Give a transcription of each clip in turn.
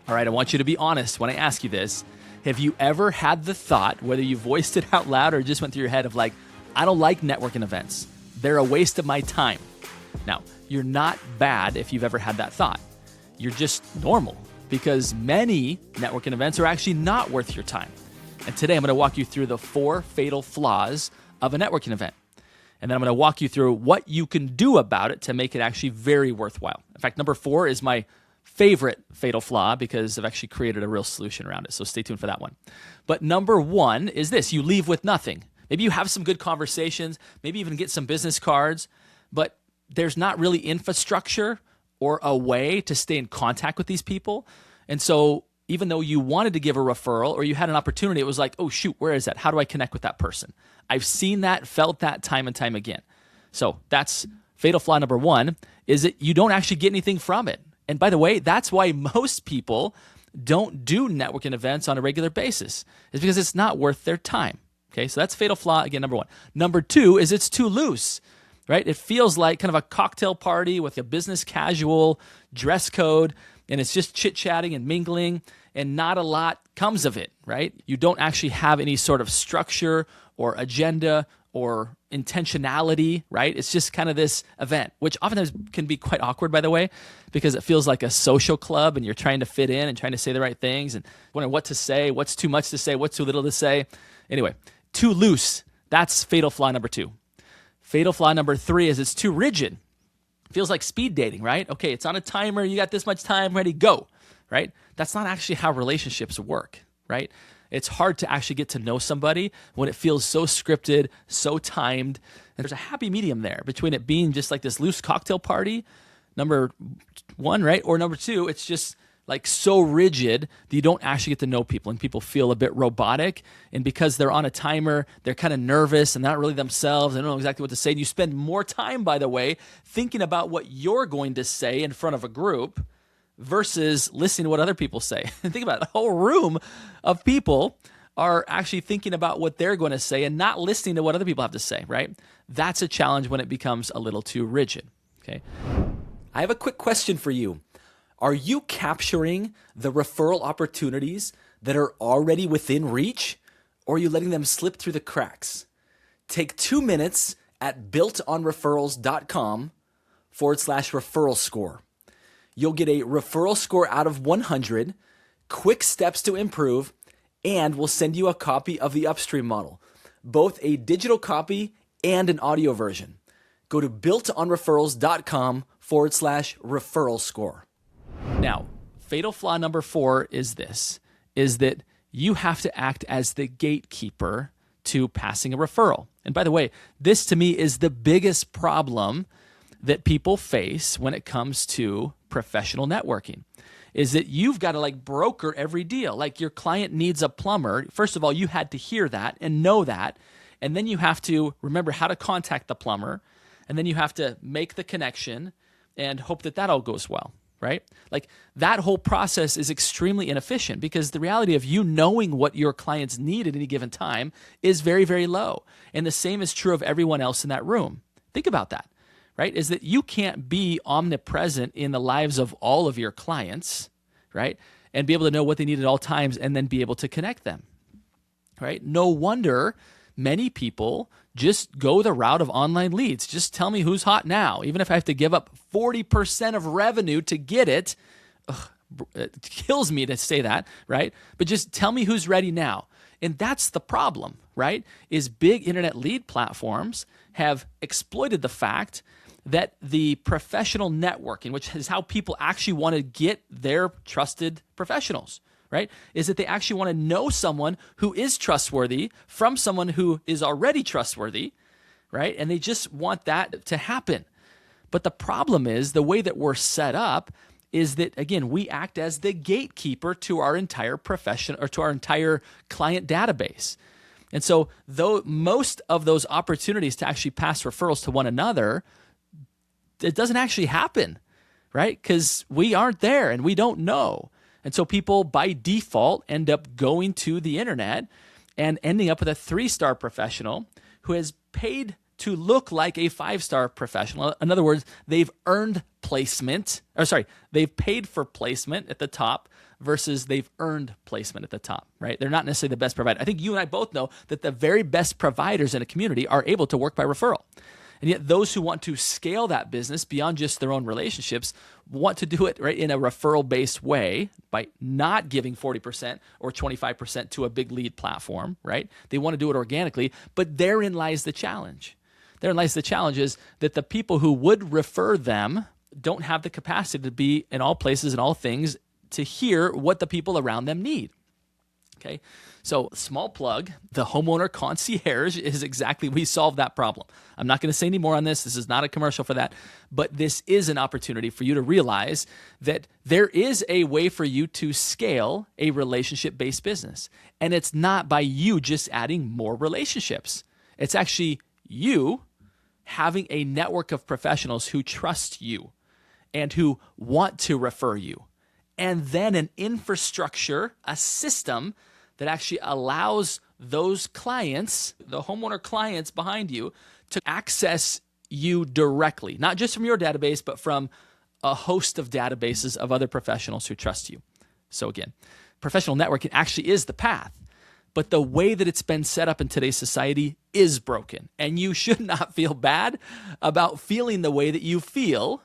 All right, I want you to be honest when I ask you this. Have you ever had the thought, whether you voiced it out loud or just went through your head of like, I don't like networking events. They're a waste of my time. Now, you're not bad if you've ever had that thought. You're just normal because many networking events are actually not worth your time. And today I'm going to walk you through the 4 fatal flaws of a networking event. And then I'm going to walk you through what you can do about it to make it actually very worthwhile. In fact, number 4 is my favorite fatal flaw because I've actually created a real solution around it. So stay tuned for that one. But number 1 is this: you leave with nothing. Maybe you have some good conversations, maybe even get some business cards, but there's not really infrastructure or a way to stay in contact with these people. And so even though you wanted to give a referral or you had an opportunity, it was like, oh shoot, where is that? How do I connect with that person? I've seen that, felt that time and time again. So that's fatal flaw number 1, is that you don't actually get anything from it. And by the way, that's why most people don't do networking events on a regular basis, is because it's not worth their time. Okay, so that's fatal flaw, again, number 1. Number 2 is it's too loose, right? It feels like kind of a cocktail party with a business casual dress code, and it's just chit-chatting and mingling, and not a lot comes of it, right? You don't actually have any sort of structure or agenda or intentionality, right? It's just kind of this event, which oftentimes can be quite awkward, by the way, because it feels like a social club and you're trying to fit in and trying to say the right things and wondering what to say, what's too much to say, what's too little to say. Anyway, too loose. That's fatal flaw number 2. Fatal flaw number 3 is it's too rigid. Feels like speed dating, right? Okay, it's on a timer. You got this much time, ready, go, right? That's not actually how relationships work, right? It's hard to actually get to know somebody when it feels so scripted, so timed. And there's a happy medium there between it being just like this loose cocktail party, number 1, right? Or number 2, it's just like so rigid that you don't actually get to know people and people feel a bit robotic. And because they're on a timer, they're kind of nervous and not really themselves. They don't know exactly what to say. And you spend more time, by the way, thinking about what you're going to say in front of a group versus listening to what other people say. And think about it, a whole room of people are actually thinking about what they're going to say and not listening to what other people have to say, right? That's a challenge when it becomes a little too rigid, okay? I have a quick question for you. Are you capturing the referral opportunities that are already within reach, or are you letting them slip through the cracks? Take 2 minutes at builtonreferrals.com/referral score. You'll get a referral score out of 100, quick steps to improve, and we'll send you a copy of the Upstream model, both a digital copy and an audio version. Go to builtonreferrals.com/referral score. Now, fatal flaw number 4 is this, is that you have to act as the gatekeeper to passing a referral. And by the way, this to me is the biggest problem that people face when it comes to professional networking, is that you've got to like broker every deal. Like your client needs a plumber. First of all, you had to hear that and know that. And then you have to remember how to contact the plumber. And then you have to make the connection and hope that that all goes well, right? Like that whole process is extremely inefficient because the reality of you knowing what your clients need at any given time is very, very low. And the same is true of everyone else in that room. Think about that. Right, is that you can't be omnipresent in the lives of all of your clients, right, and be able to know what they need at all times and then be able to connect them, right? No wonder many people just go the route of online leads. Just tell me who's hot now. Even if I have to give up 40% of revenue to get it, it kills me to say that, right? But just tell me who's ready now. And that's the problem, right, is big internet lead platforms have exploited the fact that the professional networking, which is how people actually want to get their trusted professionals, right, is that they actually want to know someone who is trustworthy from someone who is already trustworthy, right? And they just want that to happen. But the problem is the way that we're set up is that, again, we act as the gatekeeper to our entire profession or to our entire client database. And so though most of those opportunities to actually pass referrals to one another, it doesn't actually happen, right? Because we aren't there and we don't know. And so people by default end up going to the internet and ending up with a 3-star professional who has paid to look like a 5-star professional. In other words, they've earned placement, they've paid for placement at the top versus they've earned placement at the top, right? They're not necessarily the best provider. I think you and I both know that the very best providers in a community are able to work by referral. And yet those who want to scale that business beyond just their own relationships want to do it right in a referral-based way by not giving 40% or 25% to a big lead platform, right? They want to do it organically, but therein lies the challenge. Therein lies the challenge is that the people who would refer them don't have the capacity to be in all places and all things to hear what the people around them need. Okay, so small plug, the Homeowner Concierge is exactly, we solve that problem. I'm not going to say any more on this. This is not a commercial for that, but this is an opportunity for you to realize that there is a way for you to scale a relationship-based business. And it's not by you just adding more relationships. It's actually you having a network of professionals who trust you and who want to refer you. And then an infrastructure, a system that actually allows those clients, the homeowner clients behind you, to access you directly, not just from your database, but from a host of databases of other professionals who trust you. So again, professional networking actually is the path, but the way that it's been set up in today's society is broken. And you should not feel bad about feeling the way that you feel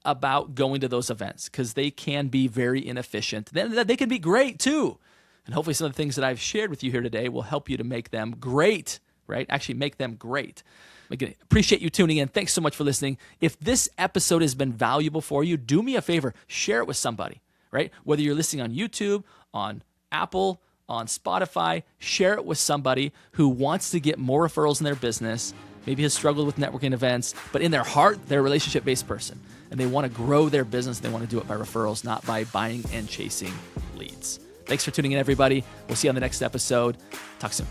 about going to those events, because they can be very inefficient. Then they can be great too. And hopefully some of the things that I've shared with you here today will help you to make them great, right? Actually make them great. Again, appreciate you tuning in. Thanks so much for listening. If this episode has been valuable for you, do me a favor, share it with somebody, right? Whether you're listening on YouTube, on Apple, on Spotify, share it with somebody who wants to get more referrals in their business, maybe has struggled with networking events, but in their heart, they're a relationship-based person, and they want to grow their business. They want to do it by referrals, not by buying and chasing leads. Thanks for tuning in, everybody. We'll see you on the next episode. Talk soon.